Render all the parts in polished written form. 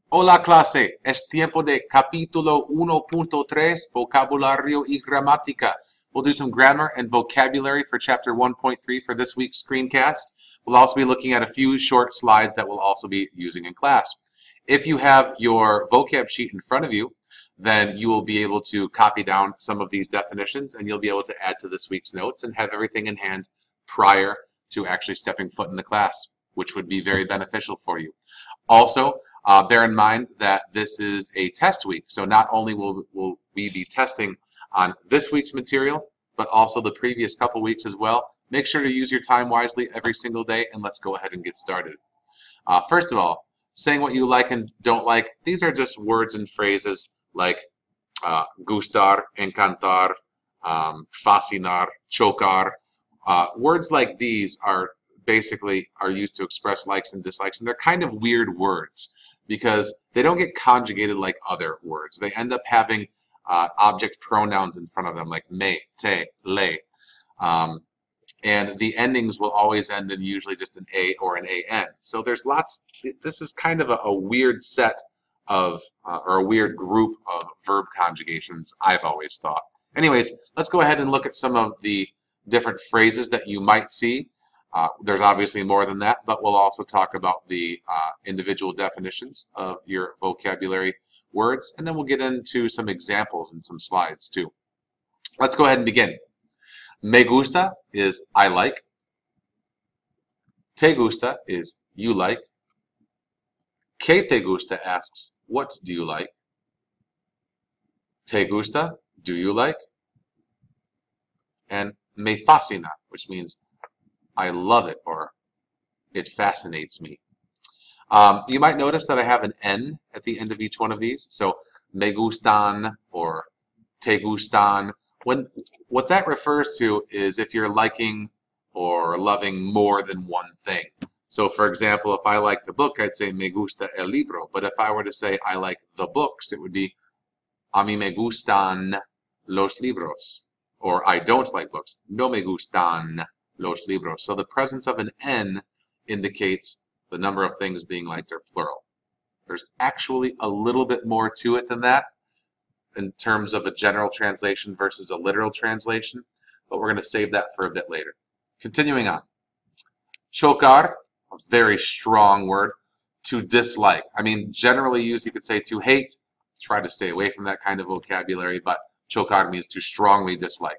Hola clase, es tiempo de capítulo 1.3, vocabulario y gramática. We'll do some grammar and vocabulary for chapter 1.3 for this week's screencast. We'll also be looking at a few short slides that we'll also be using in class. If you have your vocab sheet in front of you, then you will be able to copy down some of these definitions and you'll be able to add to this week's notes and have everything in hand prior to actually stepping foot in the class, which would be very beneficial for you. Also, bear in mind that this is a test week, so not only will we be testing on this week's material, but also the previous couple weeks as well. Make sure to use your time wisely every single day, and let's go ahead and get started. First of all, saying what you like and don't like, these are just words and phrases like gustar, encantar, fascinar, chocar. Words like these are basically used to express likes and dislikes, and they're kind of weird words because they don't get conjugated like other words. They end up having object pronouns in front of them, like me, te, le. And the endings will always end in usually just an A or an AN. So there's lots, this is kind of a weird set of, or a weird group of verb conjugations, I've always thought. Anyways, let's go ahead and look at some of the different phrases that you might see. There's obviously more than that, but we'll also talk about the individual definitions of your vocabulary words, and then we'll get into some examples and some slides too. Let's go ahead and begin. Me gusta is I like. Te gusta is you like. Que te gusta asks what do you like. Te gusta, do you like? And me fascina, which means I love it or it fascinates me. You might notice that I have an N at the end of each one of these. So me gustan or te gustan. What that refers to is if you're liking or loving more than one thing. So for example, if I like the book, I'd say me gusta el libro. But if I were to say I like the books, it would be a mí me gustan los libros. Or I don't like books. No me gustan los libros. So the presence of an N indicates the number of things being liked are plural. There's actually a little bit more to it than that in terms of a general translation versus a literal translation, but we're going to save that for a bit later. Continuing on. Chocar, a very strong word. To dislike. I mean, generally used, you could say to hate. Try to stay away from that kind of vocabulary, but chocar means to strongly dislike.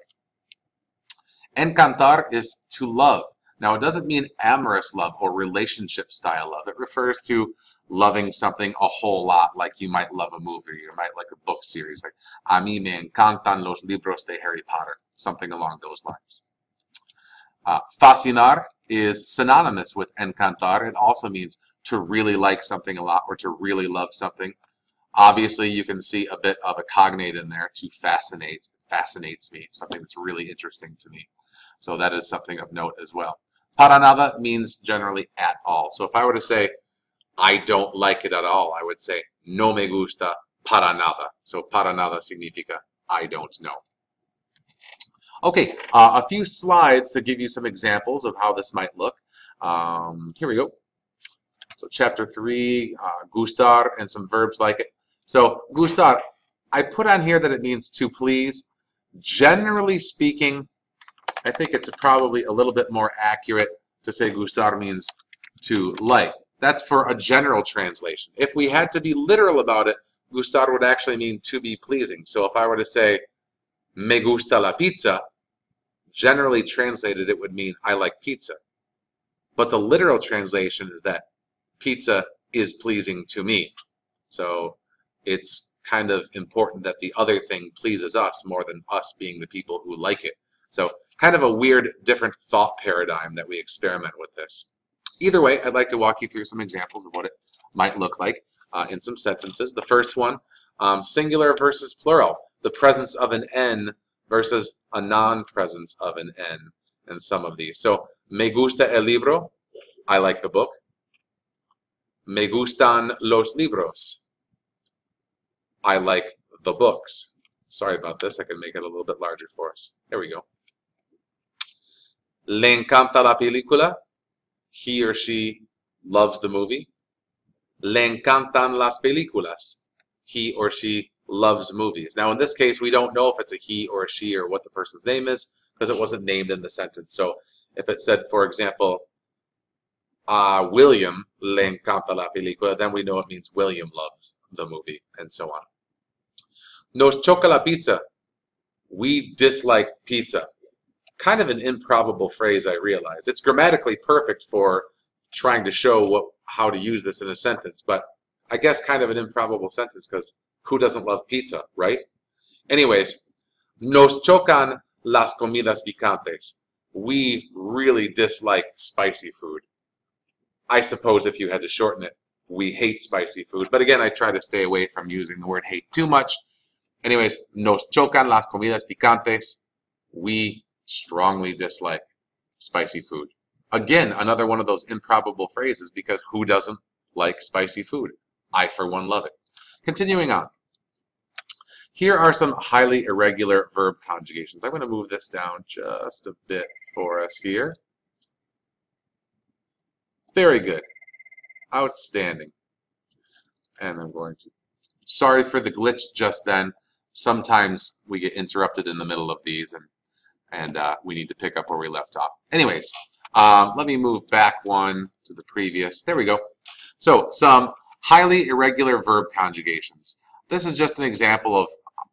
Encantar is to love. Now, it doesn't mean amorous love or relationship style love. It refers to loving something a whole lot, like you might love a movie, you might like a book series, like a mí me encantan los libros de Harry Potter, something along those lines. Fascinar is synonymous with encantar. It also means to really like something a lot or to really love something. Obviously, you can see a bit of a cognate in there, to fascinate. Fascinates me, something that's really interesting to me. So that is something of note as well. Para nada means generally at all. So if I were to say, I don't like it at all, I would say, no me gusta para nada. So para nada significa I don't know. Okay, a few slides to give you some examples of how this might look. Here we go. So chapter 3, gustar, and some verbs like it. So gustar, I put on here that it means to please. Generally speaking, I think it's probably a little bit more accurate to say gustar means to like. That's for a general translation. If we had to be literal about it, gustar would actually mean to be pleasing. So if I were to say me gusta la pizza, generally translated it would mean I like pizza. But the literal translation is that pizza is pleasing to me. So it's kind of important that the other thing pleases us more than us being the people who like it. So kind of a weird, different thought paradigm that we experiment with this. Either way, I'd like to walk you through some examples of what it might look like in some sentences. The first one, singular versus plural. The presence of an N versus a non-presence of an N in some of these. So, me gusta el libro. I like the book. Me gustan los libros. I like the books. Sorry about this. I can make it a little bit larger for us. There we go. Le encanta la película. He or she loves the movie. Le encantan las películas. He or she loves movies. Now, in this case, we don't know if it's a he or a she or what the person's name is because it wasn't named in the sentence. So if it said, for example, William le encanta la película, then we know it means William loves the movie, and so on. Nos choca la pizza. We dislike pizza. Kind of an improbable phrase, I realize. It's grammatically perfect for trying to show how to use this in a sentence, but I guess kind of an improbable sentence because who doesn't love pizza, right? Anyways, nos chocan las comidas picantes. We really dislike spicy food. I suppose if you had to shorten it, we hate spicy food. But again, I try to stay away from using the word hate too much. Anyways, nos chocan las comidas picantes. We strongly dislike spicy food. Again, another one of those improbable phrases because who doesn't like spicy food? I, for one, love it. Continuing on. Here are some highly irregular verb conjugations. I'm going to move this down just a bit for us here. Very good. Outstanding. And I'm going to... Sorry for the glitch just then. Sometimes we get interrupted in the middle of these and we need to pick up where we left off. Anyways, let me move back one to the previous. There we go. So some highly irregular verb conjugations. This is just an example of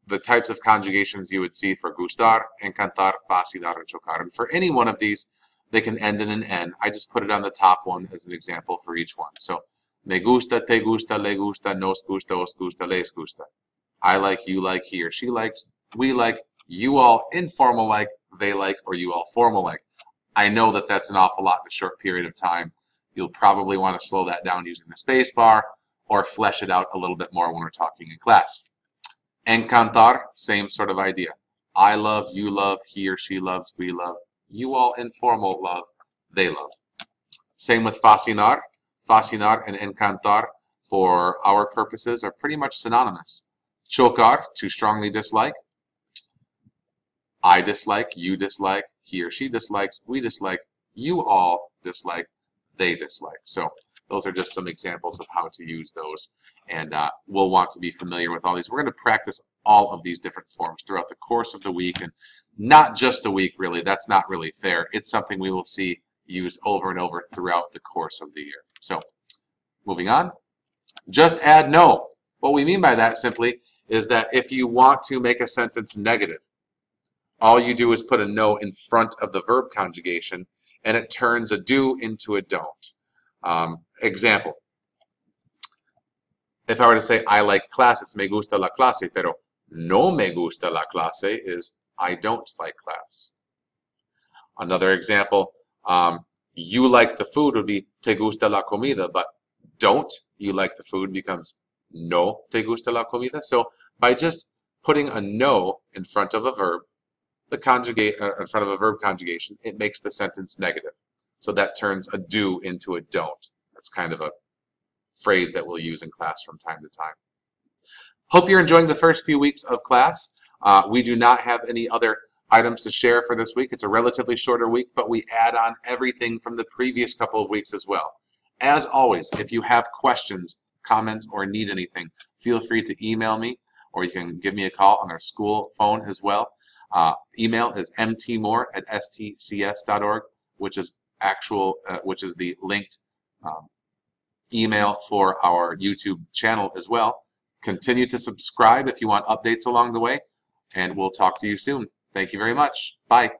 the types of conjugations you would see for gustar, encantar, fascinar, and chocar. And for any one of these, they can end in an N. I just put it on the top one as an example for each one. So, me gusta, te gusta, le gusta, nos gusta, os gusta, les gusta. I like, you like, he or she likes, we like, you all informal like, they like, or you all formal like. I know that that's an awful lot in a short period of time. You'll probably want to slow that down using the space bar or flesh it out a little bit more when we're talking in class. Encantar, same sort of idea. I love, you love, he or she loves, we love, you all informal love, they love. Same with fascinar. Fascinar and encantar, for our purposes, are pretty much synonymous. Chocar, to strongly dislike. I dislike, you dislike, he or she dislikes, we dislike, you all dislike, they dislike. So those are just some examples of how to use those. And we'll want to be familiar with all these. We're going to practice all of these different forms throughout the course of the week, and not just a week, really. That's not really fair. It's something we will see used over and over throughout the course of the year. So, moving on. Just add no. What we mean by that simply is that if you want to make a sentence negative, all you do is put a no in front of the verb conjugation, and it turns a do into a don't. Example. If I were to say, I like class, it's me gusta la clase, pero no me gusta la clase is I don't like class. Another example, you like the food would be te gusta la comida, but don't you like the food becomes no te gusta la comida. So by just putting a no in front of a verb, in front of a verb conjugation, it makes the sentence negative. So that turns a do into a don't. That's kind of a phrase that we'll use in class from time to time. Hope you're enjoying the first few weeks of class. We do not have any other items to share for this week. It's a relatively shorter week, but we add on everything from the previous couple of weeks as well. As always, if you have questions, comments, or need anything, feel free to email me, or you can give me a call on our school phone as well. Email is mtmoore@stcs.org, which is the linked email for our YouTube channel as well. Continue to subscribe if you want updates along the way, and we'll talk to you soon. Thank you very much. Bye.